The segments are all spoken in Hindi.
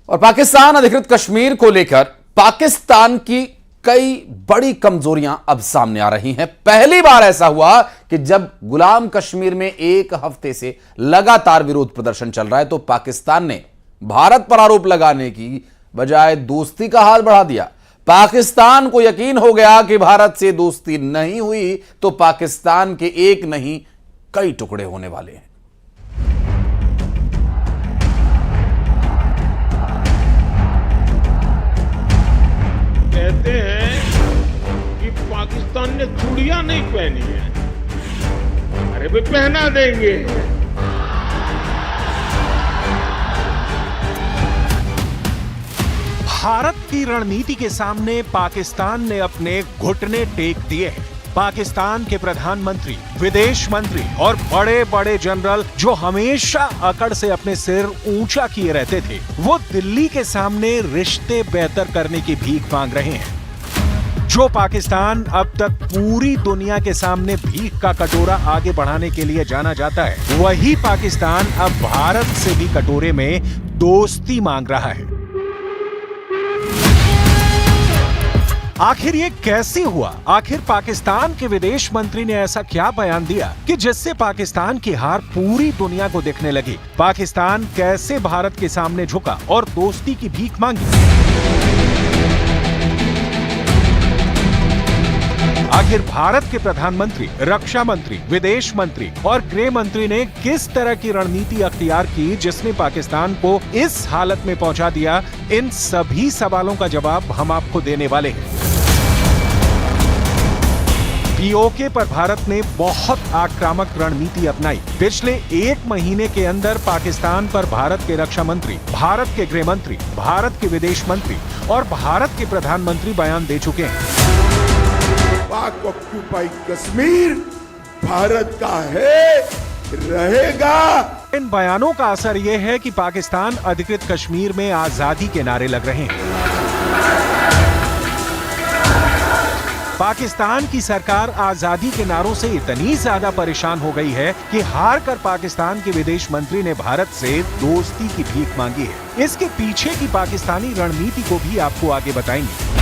और पाकिस्तान अधिकृत कश्मीर को लेकर पाकिस्तान की कई बड़ी कमजोरियां अब सामने आ रही हैं। पहली बार ऐसा हुआ कि जब गुलाम कश्मीर में एक हफ्ते से लगातार विरोध प्रदर्शन चल रहा है तो पाकिस्तान ने भारत पर आरोप लगाने की बजाय दोस्ती का हाथ बढ़ा दिया। पाकिस्तान को यकीन हो गया कि भारत से दोस्ती नहीं हुई तो पाकिस्तान के एक नहीं कई टुकड़े होने वाले हैं। कहते हैं कि पाकिस्तान ने चूड़ियां नहीं पहनी है, अरे भाई पहना देंगे। भारत की रणनीति के सामने पाकिस्तान ने अपने घुटने टेक दिए हैं। पाकिस्तान के प्रधानमंत्री, विदेश मंत्री और बड़े बड़े जनरल जो हमेशा अकड़ से अपने सिर ऊंचा किए रहते थे, वो दिल्ली के सामने रिश्ते बेहतर करने की भीख मांग रहे हैं। जो पाकिस्तान अब तक पूरी दुनिया के सामने भीख का कटोरा आगे बढ़ाने के लिए जाना जाता है, वही पाकिस्तान अब भारत से भी कटोरे में दोस्ती मांग रहा है। आखिर ये कैसे हुआ? आखिर पाकिस्तान के विदेश मंत्री ने ऐसा क्या बयान दिया कि जिससे पाकिस्तान की हार पूरी दुनिया को दिखने लगी? पाकिस्तान कैसे भारत के सामने झुका और दोस्ती की भीख मांगी? आखिर भारत के प्रधानमंत्री, रक्षा मंत्री, विदेश मंत्री और गृह मंत्री ने किस तरह की रणनीति अख्तियार की जिसने पाकिस्तान को इस हालत में पहुंचा दिया? इन सभी सवालों का जवाब हम आपको देने वाले हैं। पीओके पर भारत ने बहुत आक्रामक रणनीति अपनाई। पिछले एक महीने के अंदर पाकिस्तान पर भारत के रक्षा मंत्री, भारत के गृह मंत्री, भारत के विदेश मंत्री और भारत के प्रधानमंत्री बयान दे चुके हैं। पाक ऑक्यूपाइड कश्मीर भारत का है, रहेगा। इन बयानों का असर यह है कि पाकिस्तान अधिकृत कश्मीर में आजादी के नारे लग रहे हैं। पाकिस्तान की सरकार आजादी के नारों से इतनी ज्यादा परेशान हो गई है कि हार कर पाकिस्तान के विदेश मंत्री ने भारत से दोस्ती की भीख मांगी है। इसके पीछे की पाकिस्तानी रणनीति को भी आपको आगे बताएंगे।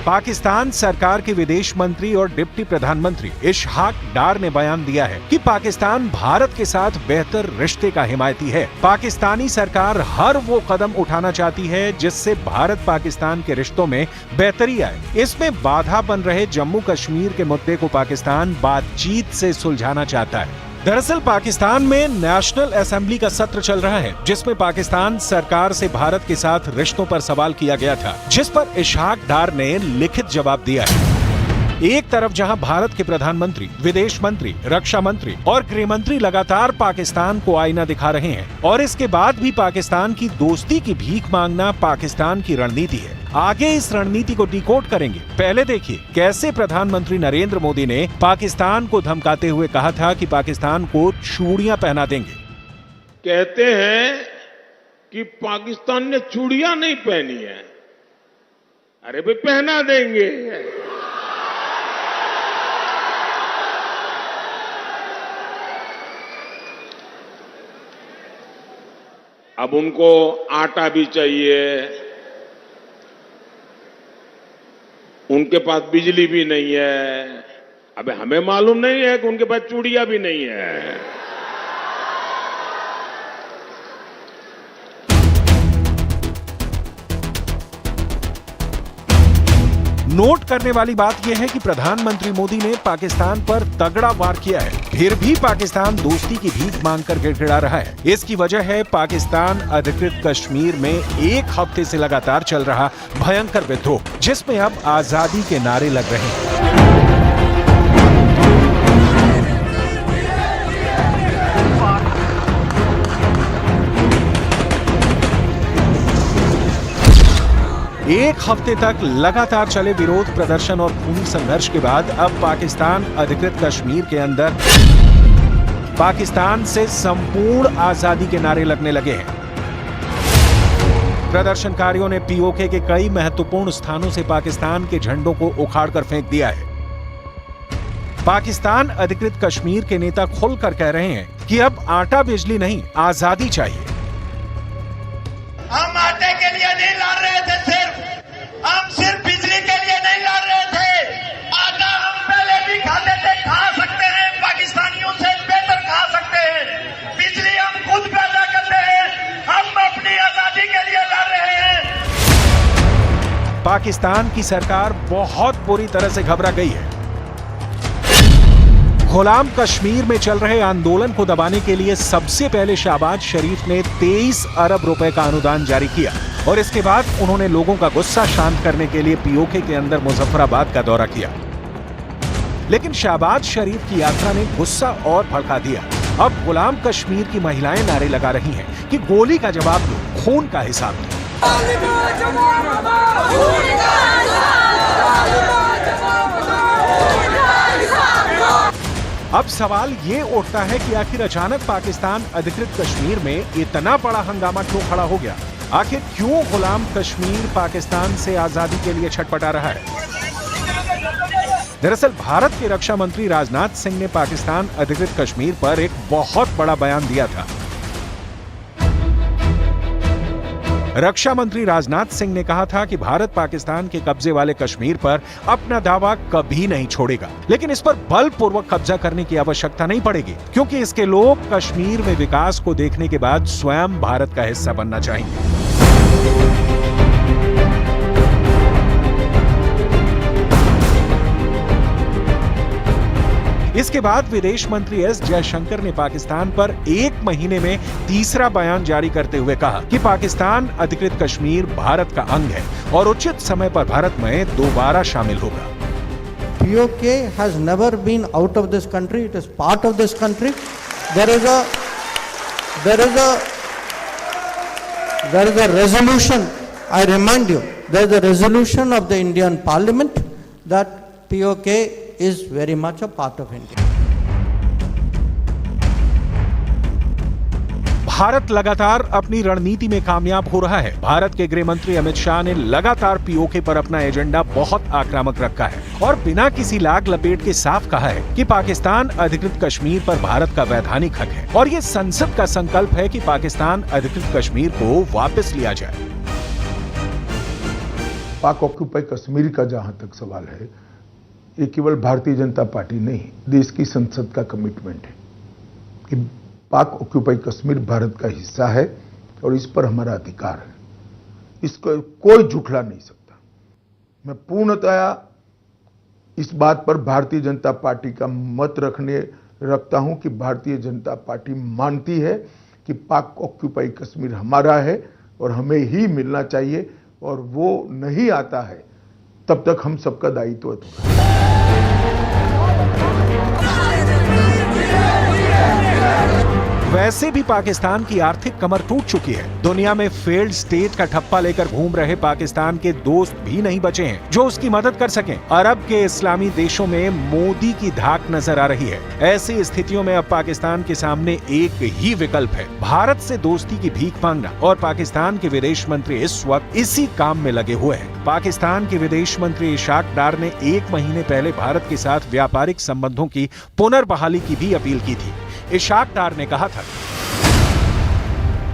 पाकिस्तान सरकार के विदेश मंत्री और डिप्टी प्रधानमंत्री इशहाक डार ने बयान दिया है कि पाकिस्तान भारत के साथ बेहतर रिश्ते का हिमायती है। पाकिस्तानी सरकार हर वो कदम उठाना चाहती है जिससे भारत पाकिस्तान के रिश्तों में बेहतरी आए। इसमें बाधा बन रहे जम्मू कश्मीर के मुद्दे को पाकिस्तान बातचीत से सुलझाना चाहता है। दरअसल पाकिस्तान में नेशनल असेंबली का सत्र चल रहा है जिसमें पाकिस्तान सरकार से भारत के साथ रिश्तों पर सवाल किया गया था, जिस पर इशहाक डार ने लिखित जवाब दिया है। एक तरफ जहां भारत के प्रधानमंत्री, विदेश मंत्री, रक्षा मंत्री और गृह मंत्री लगातार पाकिस्तान को आईना दिखा रहे हैं और इसके बाद भी पाकिस्तान की दोस्ती की भीख मांगना पाकिस्तान की रणनीति है। आगे इस रणनीति को डिकोड करेंगे। पहले देखिए कैसे प्रधानमंत्री नरेंद्र मोदी ने पाकिस्तान को धमकाते हुए कहा था कि पाकिस्तान को चूड़ियां पहना देंगे। कहते हैं कि पाकिस्तान ने चूड़ियां नहीं पहनी है, अरे भाई पहना देंगे। अब उनको आटा भी चाहिए, उनके पास बिजली भी नहीं है। अबे हमें मालूम नहीं है कि उनके पास चूड़ियां भी नहीं है। नोट करने वाली बात यह है कि प्रधानमंत्री मोदी ने पाकिस्तान पर तगड़ा वार किया है, फिर भी पाकिस्तान दोस्ती की भीख मांगकर गिड़गिड़ा रहा है। इसकी वजह है पाकिस्तान अधिकृत कश्मीर में एक हफ्ते से लगातार चल रहा भयंकर विद्रोह, जिसमें अब आजादी के नारे लग रहे हैं। एक हफ्ते तक लगातार चले विरोध प्रदर्शन और खूनी संघर्ष के बाद अब पाकिस्तान अधिकृत कश्मीर के अंदर पाकिस्तान से संपूर्ण आजादी के नारे लगने लगे हैं। प्रदर्शनकारियों ने पीओके के कई महत्वपूर्ण स्थानों से पाकिस्तान के झंडों को उखाड़कर फेंक दिया है। पाकिस्तान अधिकृत कश्मीर के नेता खुलकर कह रहे हैं कि अब आटा बिजली नहीं, आजादी चाहिए। नहीं लड़ रहे थे, सिर्फ बिजली के लिए नहीं लड़ रहे थे। आटा हम पहले भी खाते थे, खा सकते हैं, पाकिस्तानियों से बेहतर खा सकते हैं। बिजली हम खुद पैदा करते हैं, हम अपनी आजादी के लिए लड़ रहे हैं। पाकिस्तान की सरकार बहुत बुरी तरह से घबरा गई है। गुलाम कश्मीर में चल रहे आंदोलन को दबाने के लिए सबसे पहले शहबाज शरीफ ने 23 अरब रुपए का अनुदान जारी किया और इसके बाद उन्होंने लोगों का गुस्सा शांत करने के लिए पीओके के अंदर मुजफ्फराबाद का दौरा किया। लेकिन शहबाज शरीफ की यात्रा ने गुस्सा और भड़का दिया। अब गुलाम कश्मीर की महिलाएं नारे लगा रही हैं कि गोली का जवाब दो, खून का हिसाब दो। अब सवाल ये उठता है कि आखिर अचानक पाकिस्तान अधिकृत कश्मीर में इतना बड़ा हंगामा क्यों खड़ा हो गया? आखिर क्यों गुलाम कश्मीर पाकिस्तान से आजादी के लिए छटपटा रहा है? दरअसल भारत के रक्षा मंत्री राजनाथ सिंह ने पाकिस्तान अधिकृत कश्मीर पर एक बहुत बड़ा बयान दिया था। रक्षा मंत्री राजनाथ सिंह ने कहा था कि भारत पाकिस्तान के कब्जे वाले कश्मीर पर अपना दावा कभी नहीं छोड़ेगा, लेकिन इस पर बलपूर्वक कब्जा करने की आवश्यकता नहीं पड़ेगी, क्योंकि इसके लोग कश्मीर में विकास को देखने के बाद स्वयं भारत का हिस्सा बनना चाहेंगे। इसके बाद विदेश मंत्री एस जयशंकर ने पाकिस्तान पर एक महीने में तीसरा बयान जारी करते हुए कहा कि पाकिस्तान अधिकृत कश्मीर भारत का अंग है और उचित समय पर भारत में दोबारा शामिल होगा। POK has never been out of this country. It is part of this country. There is a resolution. I remind you, there is a resolution of the Indian Parliament that POK is very much a part of India. Bharat लगातार अपनी रणनीति में कामयाब हो रहा है। भारत के गृह मंत्री अमित शाह ने लगातार पीओके पर अपना एजेंडा बहुत आक्रामक रखा है और बिना किसी लाग लपेट के साफ कहा है कि पाकिस्तान अधिकृत कश्मीर पर भारत का वैधानिक हक है और ये संसद का संकल्प है कि पाकिस्तान अधिकृत कश्मीर को वापस लिया जाए। पाक ऑक्यूपाई कश्मीर का जहां तक सवाल है, ये केवल भारतीय जनता पार्टी नहीं, देश की संसद का कमिटमेंट है कि पाक ऑक्यूपाई कश्मीर भारत का हिस्सा है और इस पर हमारा अधिकार है। इसको कोई झुठला नहीं सकता। मैं पूर्णतया इस बात पर भारतीय जनता पार्टी का मत रखता हूं कि भारतीय जनता पार्टी मानती है कि पाक ऑक्यूपाई कश्मीर हमारा है और हमें ही मिलना चाहिए, और वो नहीं आता है तब तक हम सबका दायित्व होगा। वैसे भी पाकिस्तान की आर्थिक कमर टूट चुकी है। दुनिया में फेल्ड स्टेट का ठप्पा लेकर घूम रहे पाकिस्तान के दोस्त भी नहीं बचे हैं जो उसकी मदद कर सकें। अरब के इस्लामी देशों में मोदी की धाक नजर आ रही है। ऐसी स्थितियों में अब पाकिस्तान के सामने एक ही विकल्प है, भारत से दोस्ती की भीख मांगना, और पाकिस्तान के विदेश मंत्री इस वक्त इसी काम में लगे हुए हैं। पाकिस्तान के विदेश मंत्री इशाक डार ने 1 महीने पहले भारत के साथ व्यापारिक संबंधों की पुनर्बहाली की भी अपील की थी। इशाक डार ने कहा था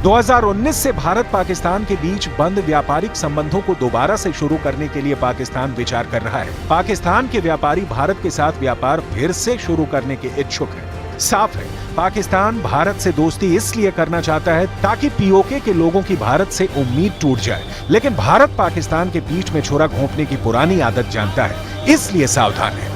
2019 से भारत पाकिस्तान के बीच बंद व्यापारिक संबंधों को दोबारा से शुरू करने के लिए पाकिस्तान विचार कर रहा है। पाकिस्तान के व्यापारी भारत के साथ व्यापार फिर से शुरू करने के इच्छुक हैं। साफ है, पाकिस्तान भारत से दोस्ती इसलिए करना चाहता है ताकि पीओके के लोगों की भारत से उम्मीद टूट जाए, लेकिन भारत पाकिस्तान के पीठ में छुरा घोंपने की पुरानी आदत जानता है, इसलिए सावधान है।